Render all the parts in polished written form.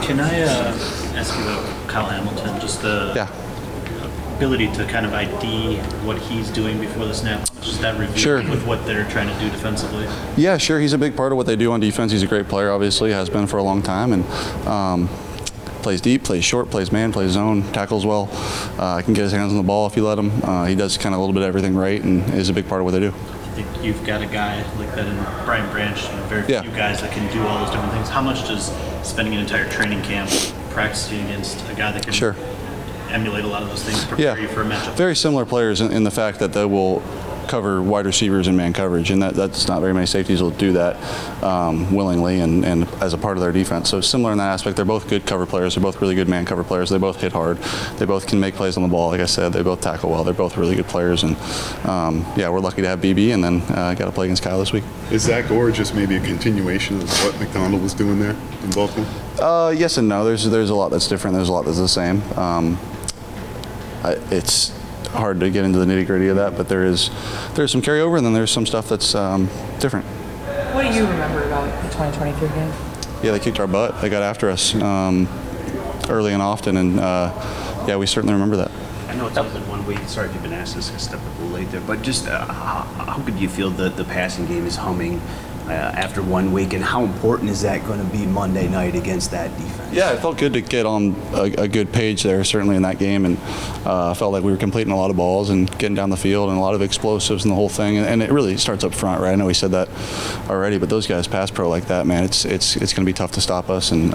Can I ask you about Kyle Hamilton? Just the ability to kind of ID what he's doing before the snap. Just that review with what they're trying to do defensively. Yeah, sure. He's a big part of what they do on defense. He's a great player, obviously, has been for a long time, and plays deep, plays short, plays man, plays zone, tackles well. Can get his hands on the ball if you let him. He does kind of a little bit of everything right, and is a big part of what they do. I think you've got a guy like that in Brian Branch. Very few guys that can do all those different things. How much does spending an entire training camp practicing against a guy that can emulate a lot of those things prepare you for a matchup? Very similar players in the fact that they will cover wide receivers in man coverage, and that's not very many safeties will do that willingly and as a part of their defense. So similar in that aspect. They're both good cover players. They're both really good man cover players. They both hit hard. They both can make plays on the ball. Like I said, they both tackle well. They're both really good players, and we're lucky to have BB, and then got to play against Kyle this week. Is Zach Orr just maybe a continuation of what McDonald was doing there in Baltimore? Yes and no. There's a lot that's different. There's a lot that's the same. It's hard to get into the nitty-gritty of that, but there's some carryover, and then there's some stuff that's different. What do you remember about the 2023 game? Yeah, they kicked our butt. They got after us early and often, and we certainly remember that. I know it's only been 1 week. Sorry if you've been asked this, I stepped up a little late there, but just how good do you feel that the passing game is humming after 1 week, and how important is that going to be Monday night against that defense? Yeah, it felt good to get on a good page there, certainly in that game, and felt like we were completing a lot of balls and getting down the field and a lot of explosives and the whole thing. And it really starts up front, right? I know we said that already, but those guys pass pro like that, man, it's going to be tough to stop us, and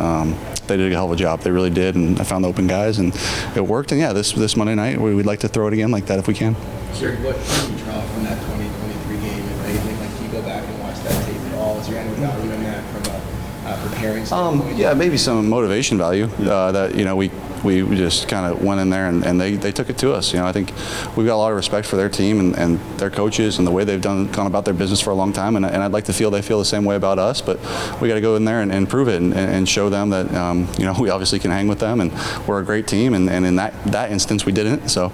they did a hell of a job. They really did, and I found the open guys, and it worked. And this Monday night, we'd like to throw it again like that if we can. Jared, what can you draw from that 2023 game, and anything like do you go back and watch that tape at all? Is there any value in that from a preparing standpoint? Yeah, maybe some motivation value that we just kind of went in there and they took it to us. I think we've got a lot of respect for their team and their coaches and the way they've gone about their business for a long time, and I'd like to feel they feel the same way about us, but we got to go in there and prove it and show them that we obviously can hang with them, and we're a great team, and in that instance we didn't, so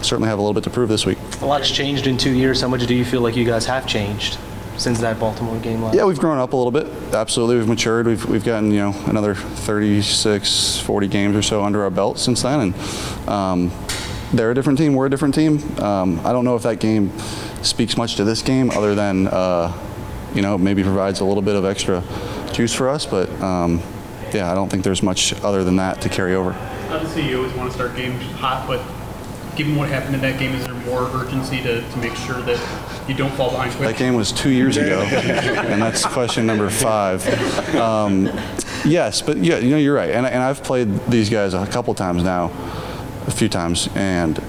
certainly have a little bit to prove this week. A lot's changed in 2 years. How much do you feel like you guys have changed since that Baltimore game last? Yeah, we've grown up a little bit. Absolutely, we've matured. We've gotten another 36, 40 games or so under our belt since then, and they're a different team. We're a different team. I don't know if that game speaks much to this game, other than maybe provides a little bit of extra juice for us. But I don't think there's much other than that to carry over. Obviously, you always want to start games hot, but given what happened in that game, is there more urgency to make sure that you don't fall behind quickly? That game was 2 years ago, and that's question number 5. Yes, but you're right. And I've played these guys a couple times now, a few times, and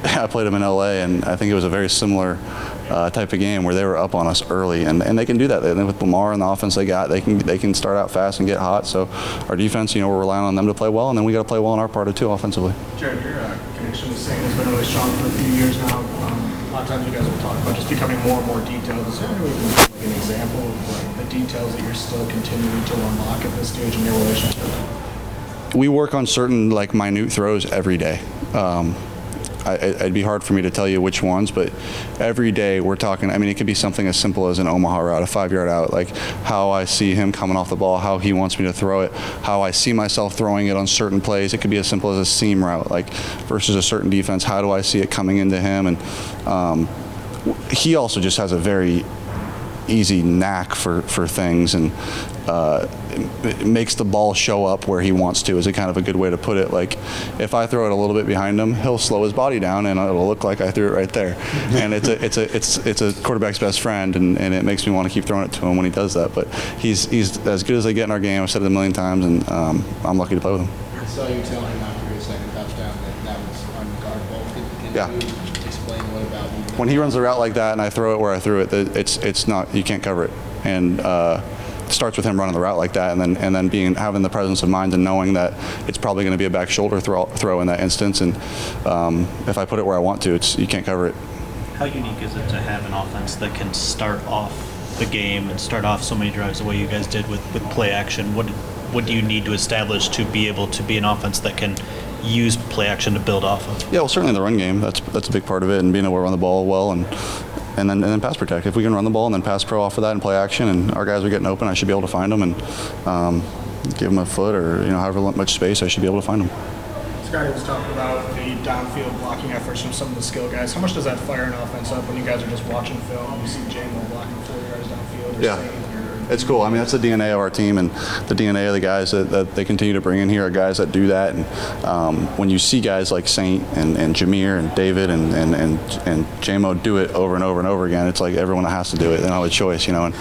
I played them in LA, and I think it was a very similar type of game where they were up on us early, and they can do that. With Lamar and the offense they got, they can start out fast and get hot. So our defense, we're relying on them to play well, and then we got to play well on our part too offensively. Jared, your connection with Sam has been really strong for a few years now. A lot of times you guys will talk about just becoming more and more detailed. Is there an example of the details that you're still continuing to unlock at this stage in your relationship? We work on certain minute throws every day. It'd be hard for me to tell you which ones, but every day we're talking. It could be something as simple as an Omaha route, a 5-yard out, like how I see him coming off the ball, how he wants me to throw it, how I see myself throwing it on certain plays. It could be as simple as a seam route, versus a certain defense. How do I see it coming into him? And he also just has a very easy knack for things, and it makes the ball show up where he wants to, is a kind of a good way to put it. If I throw it a little bit behind him, he'll slow his body down and it'll look like I threw it right there. And it's a quarterback's best friend, and it makes me want to keep throwing it to him when he does that. But he's as good as they get in our game. I've said it a million times, and I'm lucky to play with him. I saw you tell him after his second touchdown that was unguardable. Can you explain what about when he runs a route like that and I throw it where I threw it, it's not, you can't cover it. And it starts with him running the route like that, and then having the presence of mind and knowing that it's probably going to be a back shoulder throw in that instance, and if I put it where I want to, you can't cover it. How unique is it to have an offense that can start off the game and start off so many drives the way you guys did with play action? What do you need to establish to be able to be an offense that can use play action to build off of? Yeah, well, certainly the run game. That's a big part of it, and being able to run the ball well, and then pass protect. If we can run the ball and then pass pro off of that and play action, and our guys are getting open, I should be able to find them. And give them a foot or however much space, I should be able to find them. Scotty was talking about the downfield blocking efforts from some of the skill guys. How much does that fire an offense up when you guys are just watching film and you see J-Mo blocking 4 yards downfield? Or Yeah. It's cool. I mean, that's the DNA of our team, and the DNA of the guys that they continue to bring in here are guys that do that. And when you see guys like Saint and Jameer and David and J-Mo do it over and over and over again, it's like everyone has to do it. They don't have a choice, And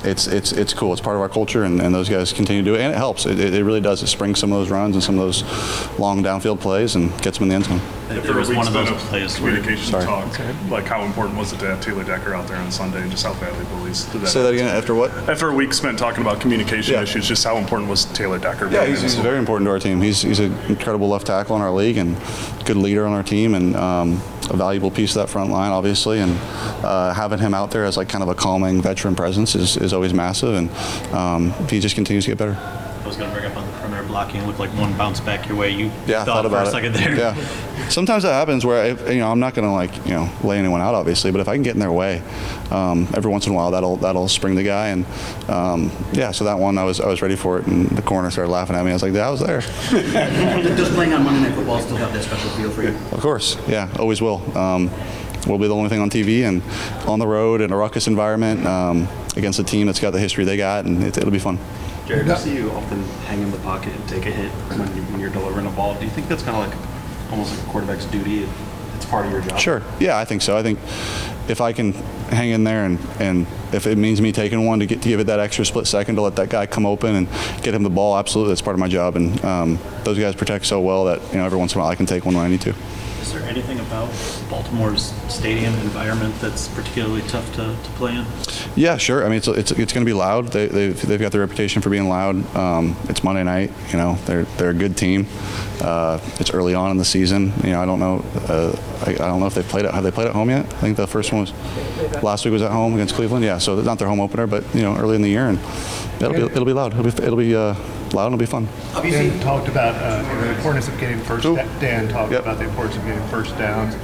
it's cool. It's part of our culture, and those guys continue to do it, and it helps. It really does. It springs some of those runs and some of those long downfield plays and gets them in the end zone. There was one of those plays where communication talk, like how important was it to have Taylor Decker out there on Sunday, and just how badly bullies did that? Say that again. After what? After a week spent talking about communication issues, just how important was Taylor Decker? Yeah, he's very important to our team. He's an incredible left tackle in our league and good leader on our team, and a valuable piece of that front line, obviously. And having him out there as like kind of a calming veteran presence is always massive, and he just continues to get better. I was going to bring up on the perimeter blocking. It looked like one bounce back your way. You thought about for a second there. Yeah, sometimes that happens where I'm not going to lay anyone out, obviously, but if I can get in their way, every once in a while that'll spring the guy, and so that one I was ready for it, and the corner started laughing at me. I was like, I was there. Does playing on Monday Night Football still have that special feel for you? Of course, yeah, always will. We'll be the only thing on TV and on the road in a ruckus environment against a team that's got the history they got, and it'll be fun. Jared, I see you often hang in the pocket and take a hit when you're delivering a ball. Do you think that's kind of like almost like a quarterback's duty? It's part of your job? Sure. Yeah, I think so. I think if I can hang in there and if it means me taking one to give it that extra split second to let that guy come open and get him the ball, absolutely, that's part of my job. And those guys protect so well that every once in a while I can take one when I need to. Is there anything about Baltimore's stadium environment that's particularly tough to play in? Yeah, sure. I mean, it's going to be loud. They've got the reputation for being loud. It's Monday night. They're a good team. It's early on in the season. I don't know. I don't know if have they played at home yet? I think the first one was last week was at home against Cleveland. Yeah, so it's not their home opener, but early in the year, and it'll be loud. It'll be loud and it'll be fun. Dan talked about the importance of getting first. Dan talked about the importance of getting first downs.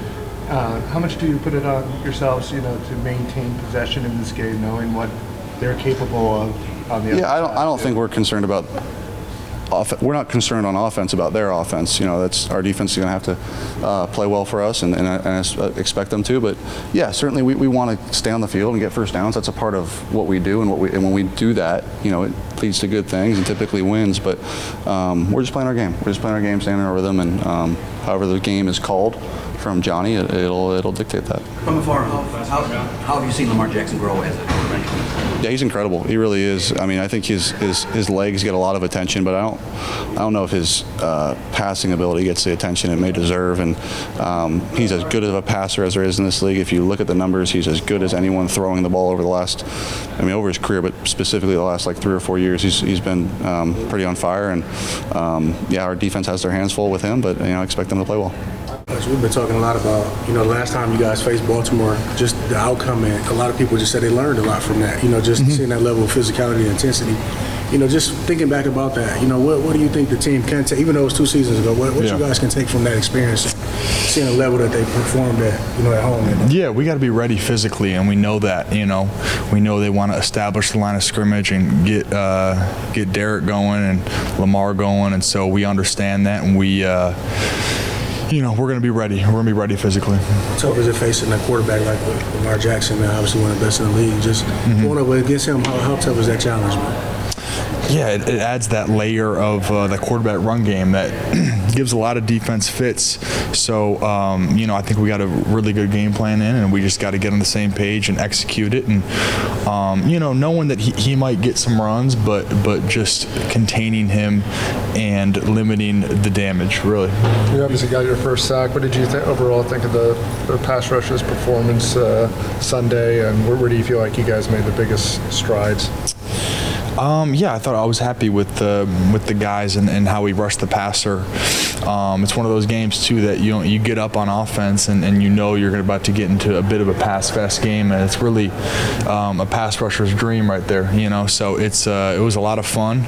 How much do you put it on yourselves, to maintain possession in this game, knowing what they're capable of on the other side? I don't think we're concerned about. We're not concerned on offense about their offense. That's our defense is going to have to play well for us, and I expect them to. But yeah, certainly we want to stay on the field and get first downs. That's a part of what we do, and when we do that, it leads to good things and typically wins. But we're just playing our game. We're just playing our game, staying in our rhythm, and however the game is called from Johnny, it'll dictate that. From afar, how have you seen Lamar Jackson grow as a quarterback? Yeah, he's incredible. He really is. I mean, I think his legs get a lot of attention, but I don't know if his passing ability gets the attention it may deserve. And he's as good of a passer as there is in this league. If you look at the numbers, he's as good as anyone throwing the ball over over his career, but specifically the last 3 or 4 years, he's been pretty on fire. And our defense has their hands full with him, but I expect them to play well. We've been talking a lot about, the last time you guys faced Baltimore, just the outcome, and a lot of people just said they learned a lot from that, just seeing that level of physicality and intensity. Just thinking back about that, what do you think the team can take, even though it was 2 seasons ago, what you guys can take from that experience, seeing the level that they performed at, at home? Yeah, we got to be ready physically, and we know that, we know they want to establish the line of scrimmage and get Derek going and Lamar going, and so we understand that, and we're going to be ready. We're going to be ready physically. How tough is it facing a quarterback like Lamar Jackson, man, obviously one of the best in the league? Just going up against him, how tough is that challenge, man? Yeah, it adds that layer of the quarterback run game that gives a lot of defense fits. So, I think we got a really good game plan in, and we just got to get on the same page and execute it. And, knowing that he might get some runs, but just containing him and limiting the damage, really. You obviously got your first sack. What did you overall think of the pass rushers' performance Sunday, and where do you feel like you guys made the biggest strides? I thought I was happy with the guys and how we rushed the passer. It's one of those games too that you get up on offense and you're about to get into a bit of a pass fest game, and it's really a pass rusher's dream right there. So it was a lot of fun,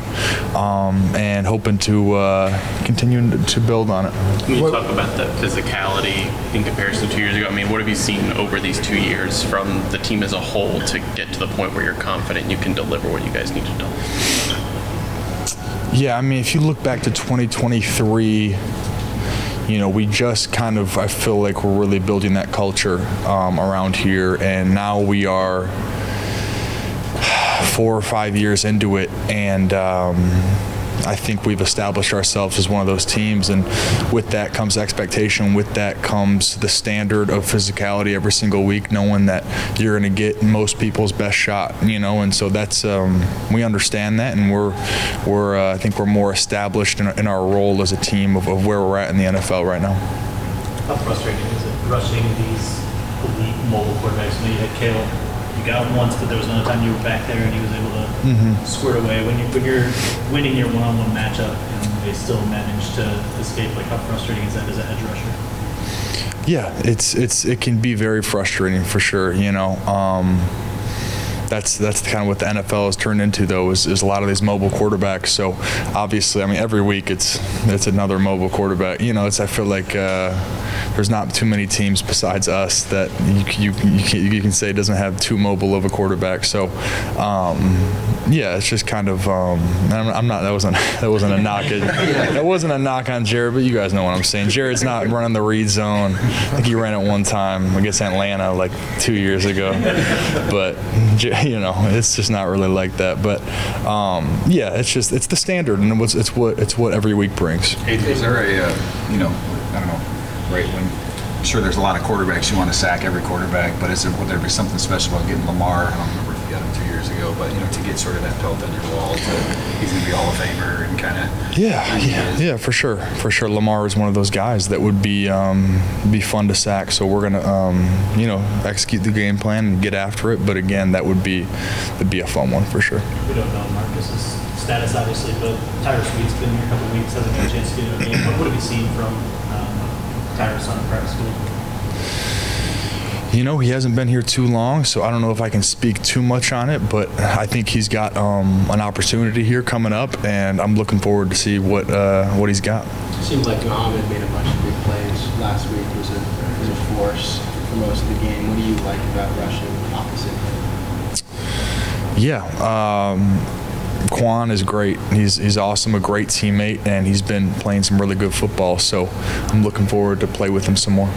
and hoping to continue to build on it. When you talk about the physicality in comparison to 2 years ago, what have you seen over these 2 years from the team as a whole to get to the point where you're confident you can deliver what you guys need to do? Yeah, I mean, if you look back to 2023, we just kind of, I feel like we're really building that culture around here, and now we are 4 or 5 years into it, and I think we've established ourselves as one of those teams, and with that comes expectation. With that comes the standard of physicality every single week, knowing that you're going to get most people's best shot, and so that's we understand that, and we're I think we're more established in our role as a team of where we're at in the NFL right now. How frustrating is it rushing these elite mobile quarterbacks? I know you had Kale. You got him once, but there was another time you were back there and he was able to square away. When you're winning your one-on-one matchup and they still manage to escape, like how frustrating is that as an edge rusher? Yeah, it can be very frustrating for sure. That's kind of what the NFL has turned into, though, is a lot of these mobile quarterbacks. So obviously, I mean, every week it's another mobile quarterback. I feel like there's not too many teams besides us that you can say doesn't have too mobile of a quarterback. So yeah, it's just kind of I'm not that wasn't a knock that wasn't a knock on Jared, but you guys know what I'm saying. Jared's not running the read zone. I think he ran it one time against Atlanta like 2 years ago, but it's just not really like that. But yeah, it's the standard, and it's what every week brings. Is there a I don't know, right? When I'm sure there's a lot of quarterbacks you want to sack every quarterback, but would there be something special about getting Lamar? I don't remember if you got him 2 years ago, but to get sort of that pelt on your wall, he's going to be Hall of Famer and kind of. Yeah, for sure. Lamar is one of those guys that would be fun to sack. So we're gonna execute the game plan and get after it. But again, that'd be a fun one for sure. We don't know Marcus's status obviously, but Tyrus Wheat's been here a couple of weeks, hasn't had a chance to get in a game. What have you seen from Tyrus on practice field? He hasn't been here too long, so I don't know if I can speak too much on it, but I think he's got an opportunity here coming up, and I'm looking forward to see what he's got. It seems like Muhammad made a bunch of big plays last week. Was a force for most of the game. What do you like about rushing opposite? Yeah, Quan is great. He's awesome, a great teammate, and he's been playing some really good football, so I'm looking forward to play with him some more.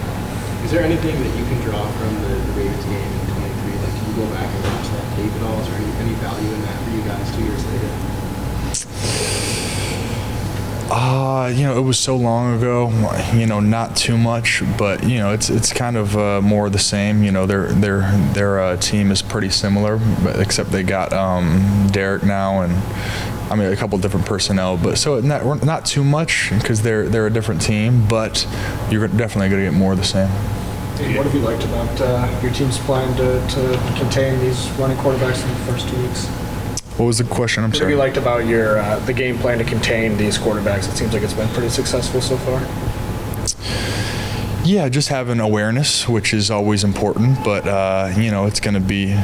Is there anything that you can draw from the Ravens game in 23? Like, can you go back and watch that tape at all? Is there any value in that for you guys 2 years later? It was so long ago. Not too much, but it's kind of more of the same. Their team is pretty similar, but except they got Derek now and. I mean, a couple different personnel, but so not too much because they're a different team, but you're definitely going to get more of the same. What have you liked about your team's plan to contain these running quarterbacks in the first 2 weeks? What was the question? I'm sorry. What have you liked about the game plan to contain these quarterbacks? It seems like it's been pretty successful so far. Yeah, just having awareness, which is always important, but it's going to be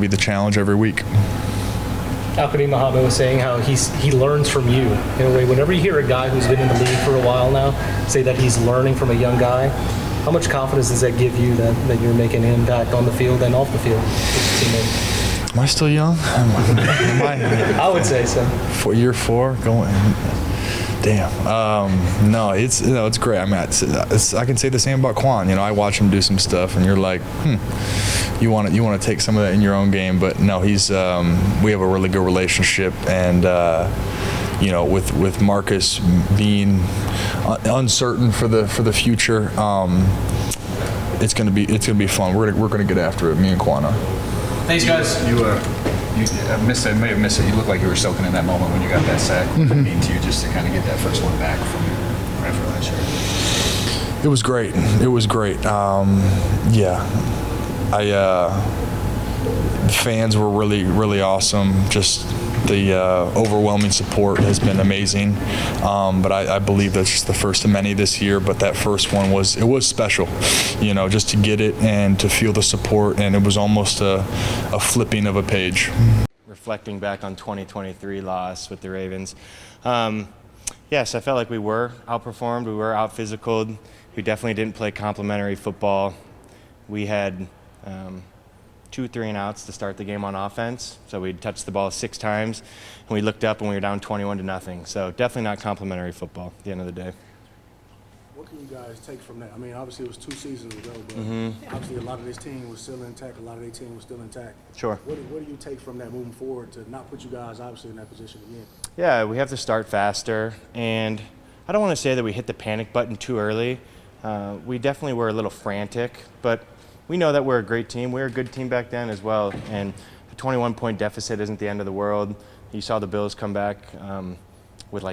the challenge every week. Al-Quadin Muhammad was saying how he learns from you. In a way, whenever you hear a guy who's been in the league for a while now say that he's learning from a young guy, how much confidence does that give you that you're making an impact on the field and off the field? Am I still young? I would say so. Year 4 going. Damn. No, it's great. I mean, I can say the same about Quan. I watch him do some stuff, and you're like, you want to take some of that in your own game. But no, we have a really good relationship, and with Marcus being uncertain for the future, it's gonna be fun. We're gonna get after it, me and Quan. Thanks, guys. I may have missed it. You look like you were soaking in that moment when you got that sack. What did it mean to you just to kind of get that first one back from after last year? It was great. Fans were really, really awesome. Just the overwhelming support has been amazing. But I believe that's just the first of many this year. But that first one was special, just to get it and to feel the support. And it was almost a flipping of a page. Reflecting back on 2023 loss with the Ravens, yes, I felt like we were outperformed. We were out-physicaled. We definitely didn't play complementary football. We had 2 3-and-outs to start the game on offense. So we touched the ball 6 times, and we looked up and we were down 21-0. So definitely not complimentary football at the end of the day. What can you guys take from that? I mean, obviously it was 2 seasons ago, but Mm-hmm. obviously a lot of this team was still intact. A lot of their team was still intact. Sure. What do you take from that moving forward to not put you guys obviously in that position again? Yeah, we have to start faster, and I don't want to say that we hit the panic button too early. We definitely were a little frantic, but we know that we're a great team. We were a good team back then as well, and a 21-point deficit isn't the end of the world. You saw the Bills come back with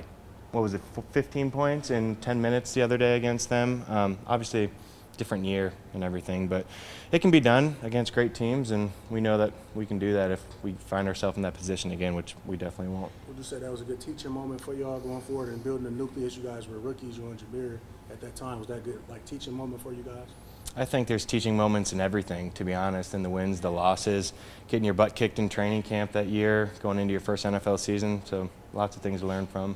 15 points in 10 minutes the other day against them. Obviously, different year and everything, but it can be done against great teams, and we know that we can do that if we find ourselves in that position again, which we definitely won't. Would you say that was a good teaching moment for y'all going forward and building the nucleus? You guys were rookies, you and Jameer at that time. Was that a good teaching moment for you guys? I think there's teaching moments in everything, to be honest, in the wins, the losses, getting your butt kicked in training camp that year, going into your first NFL season, so lots of things to learn from.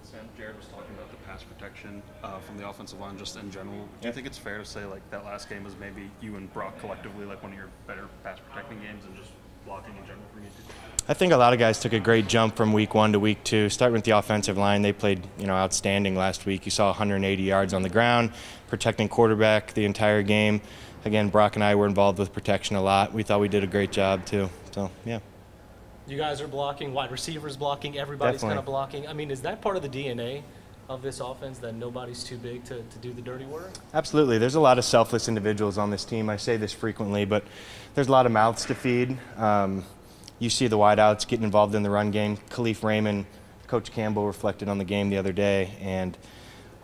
Sam, Jared was talking about the pass protection from the offensive line just in general. Do you think it's fair to say that last game was maybe you and Brock collectively one of your better pass protecting games and just blocking in general for you two? I think a lot of guys took a great jump from week 1 to week 2. Starting with the offensive line, they played outstanding last week. You saw 180 yards on the ground, protecting quarterback the entire game. Again, Brock and I were involved with protection a lot. We thought we did a great job too. So yeah. You guys are blocking, wide receivers blocking, everybody's kind of blocking. I mean, is that part of the DNA of this offense, that nobody's too big to do the dirty work? Absolutely. There's a lot of selfless individuals on this team. I say this frequently, but there's a lot of mouths to feed. You see the wideouts getting involved in the run game. Khalif Raymond, Coach Campbell reflected on the game the other day, and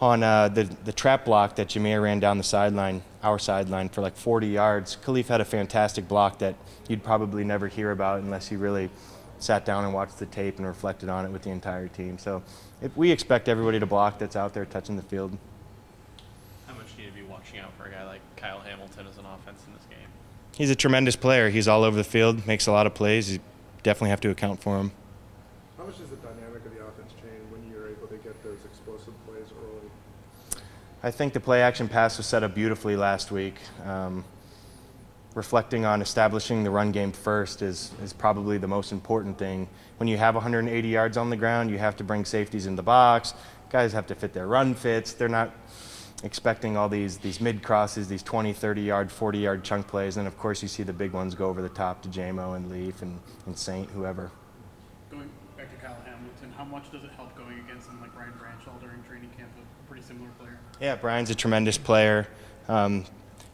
on the trap block that Jameer ran down the sideline, our sideline, for 40 yards, Khalif had a fantastic block that you'd probably never hear about unless you really sat down and watched the tape and reflected on it with the entire team. So we expect everybody to block that's out there touching the field. How much do you need to be watching out for a guy like Kyle Hamilton as an offense in this game? He's a tremendous player. He's all over the field, makes a lot of plays. You definitely have to account for him. How much does the dynamic of the offense change when you're able to get those explosive plays early? I think the play-action pass was set up beautifully last week. Reflecting on establishing the run game first is probably the most important thing. When you have 180 yards on the ground, you have to bring safeties in the box. Guys have to fit their run fits. They're not expecting all these mid-crosses, these 20, 30-yard, 40-yard chunk plays. And, of course, you see the big ones go over the top to J-Mo and Leaf and Saint, whoever. Going back to Kyle Hamilton, how much does it help going against someone like Brian Branchall during training camp, a pretty similar player? Yeah, Brian's a tremendous player.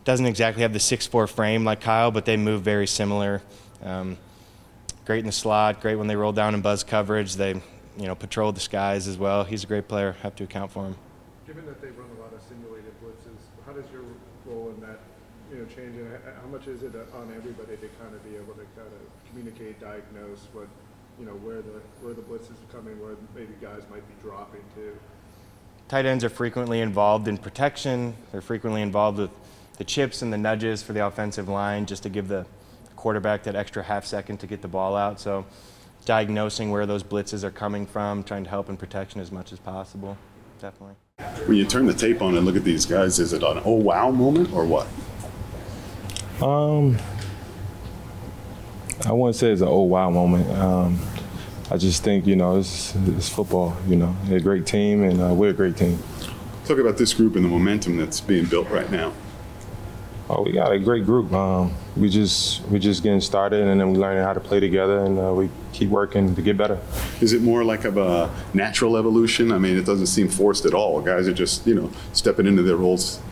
Doesn't exactly have the 6'4" frame like Kyle, but they move very similar. Great in the slot, great when they roll down in buzz coverage. They, patrol the skies as well. He's a great player. Have to account for him. Given that they run a lot of simulated blitzes, how does your role in that, change? And how much is it on everybody to kind of be able to kind of communicate, diagnose what, where the blitzes are coming, where maybe guys might be dropping to? Tight ends are frequently involved in protection. They're frequently involved with the chips and the nudges for the offensive line just to give the quarterback that extra half second to get the ball out. So diagnosing where those blitzes are coming from, trying to help in protection as much as possible, definitely. When you turn the tape on and look at these guys, is it an oh wow moment or what? I wouldn't say it's an oh wow moment. I just think, it's football, They're a great team and we're a great team. Talk about this group and the momentum that's being built right now. Oh, we got a great group. We just getting started, and then we learning how to play together, and we keep working to get better. Is it more like of a natural evolution? I mean, it doesn't seem forced at all. Guys are just, stepping into their roles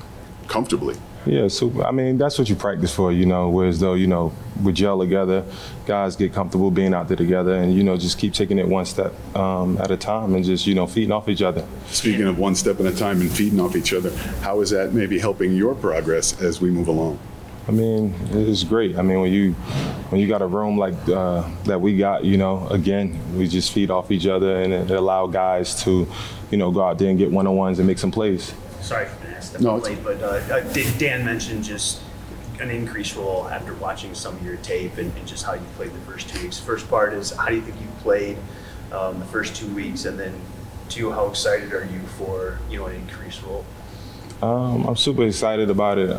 comfortably. Yeah, so that's what you practice for, whereas though, we gel together, guys get comfortable being out there together and, just keep taking it one step at a time and just, feeding off each other. Speaking of one step at a time and feeding off each other, how is that maybe helping your progress as we move along? It's great. When you got a room like that we got, again, we just feed off each other and it allow guys to, go out there and get one-on-ones and make some plays. Sorry for that late, but Dan mentioned just an increased role after watching some of your tape and just how you played the first 2 weeks. First part is, how do you think you played the first 2 weeks? And then 2, how excited are you for, an increased role? I'm super excited about it.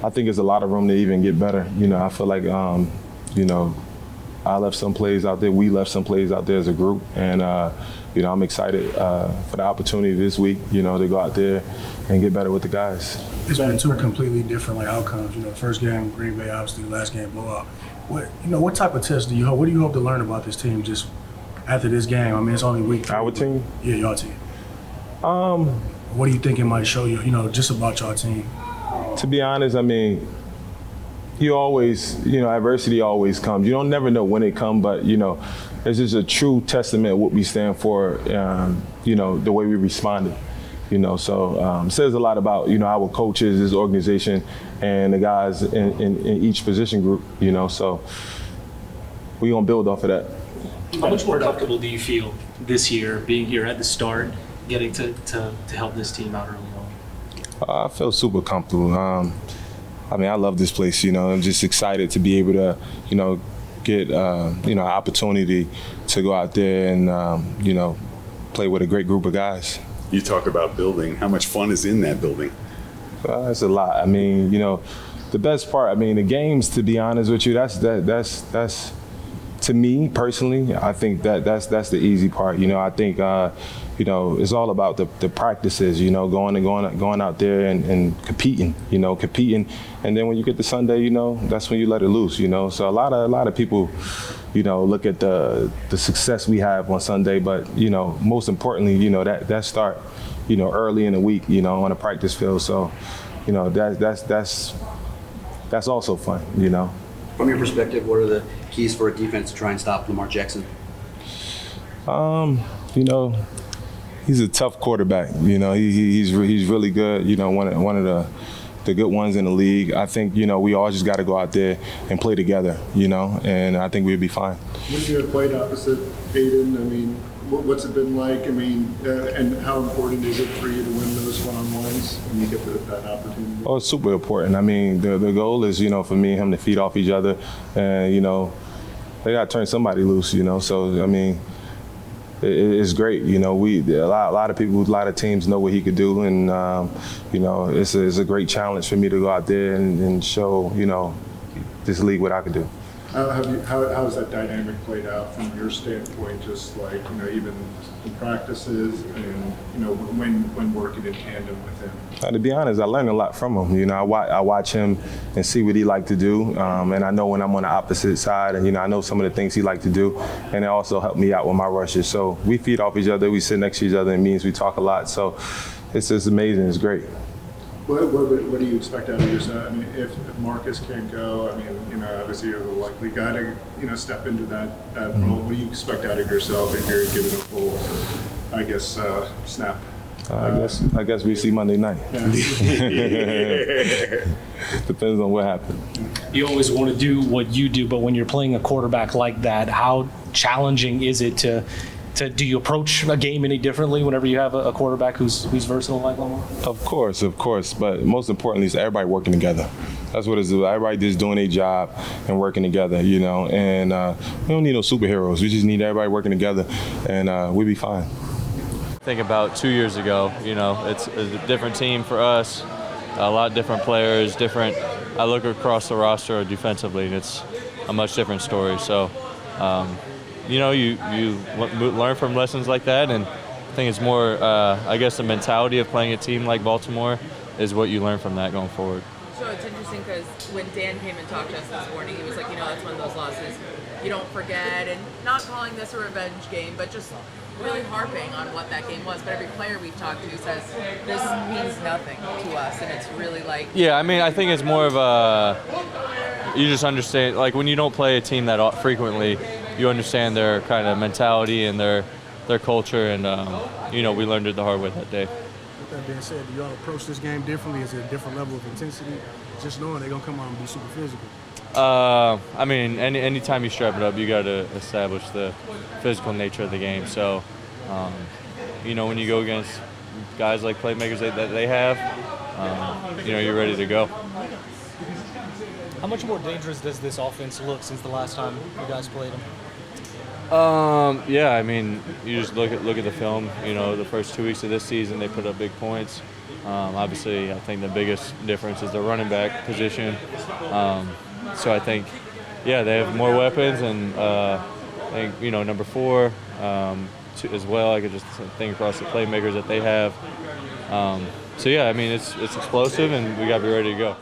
I think there's a lot of room to even get better. I feel like, I left some plays out there. We left some plays out there as a group. And, I'm excited for the opportunity this week, to go out there and get better with the guys. It's been two completely different outcomes. The first game, Green Bay, obviously, the last game, blowout. What type of test do you hope? What do you hope to learn about this team just after this game? I mean, it's only week 3. Our team? Yeah, your team. What do you think it might show you, just about your team? To be honest, I mean, you always, adversity always comes. You don't never know when it comes, but, it's just a true testament of what we stand for, the way we responded. So it says a lot about, our coaches, this organization, and the guys in each position group, so we're going to build off of that. How much more comfortable do you feel this year, being here at the start, getting to help this team out early on? I feel super comfortable. I love this place, I'm just excited to be able to, get, an opportunity to go out there and, play with a great group of guys. You talk about building. How much fun is in that building? That's a lot. The best part, the games, to be honest with you, that's to me personally, I think that's the easy part. I think, it's all about the practices, going out there and competing, and then when you get to Sunday, that's when you let it loose, So a lot of people, look at the success we have on Sunday, but most importantly, that start, early in the week, on a practice field. So, that's also fun, From your perspective, what are the keys for a defense to try and stop Lamar Jackson? He's a tough quarterback. He's really good. One of the good ones in the league. I think we all just got to go out there and play together. And I think we'll be fine. When you have played opposite Aidan, what's it been like? And how important is it for you to win those one-on-ones when you get that opportunity? Oh, it's super important. The goal is for me and him to feed off each other, and they got to turn somebody loose. So it's great. A lot of people, a lot of teams know what he could do, and it's a great challenge for me to go out there and show this league what I could do. How has that dynamic played out from your standpoint? Just even in practices and when working in tandem with him. To be honest, I learned a lot from him. I watch him and see what he like to do, and I know when I'm on the opposite side, and I know some of the things he like to do, and it also helped me out with my rushes. So we feed off each other, we sit next to each other, and means we talk a lot. So it's just amazing. It's great. What do you expect out of yourself? If Marcus can't go, obviously you're the likely guy to step into that role. What do you expect out of yourself if you're given a full, snap? I guess we see Monday night. Yeah. Depends on what happens. You always want to do what you do, but when you're playing a quarterback like that, how challenging is it to do you approach a game any differently whenever you have a quarterback who's versatile like Lamar? Of course. But most importantly, is everybody working together. That's what it's about. Everybody just doing their job and working together, And we don't need no superheroes. We just need everybody working together, and we'll be fine. Think about 2 years ago, it's a different team for us, a lot different players, different. I look across the roster defensively, and it's a much different story. So, you learn from lessons like that, and I think it's more, the mentality of playing a team like Baltimore is what you learn from that going forward. So it's interesting because when Dan came and talked to us this morning, he was like, it's one of those losses you don't forget, and not calling this a revenge game, but just really harping on what that game was. But every player we've talked to says this means nothing to us, and it's really like... Yeah, I think it's more of you just understand, like when you don't play a team that frequently, you understand their kind of mentality and their culture, and we learned it the hard way that day. With that being said, do y'all approach this game differently? Is it a different level of intensity? Just knowing they're gonna come out and be super physical. Anytime you strap it up, you got to establish the physical nature of the game. So, when you go against guys like playmakers that they have, you're ready to go. How much more dangerous does this offense look since the last time you guys played them? You just look at the film. The first 2 weeks of this season, they put up big points. Obviously, I think the biggest difference is the running back position. So I think, yeah, they have more weapons, and I think, number 4 as well. I could just think across the playmakers that they have. So yeah, I mean, it's explosive, and we got to be ready to go.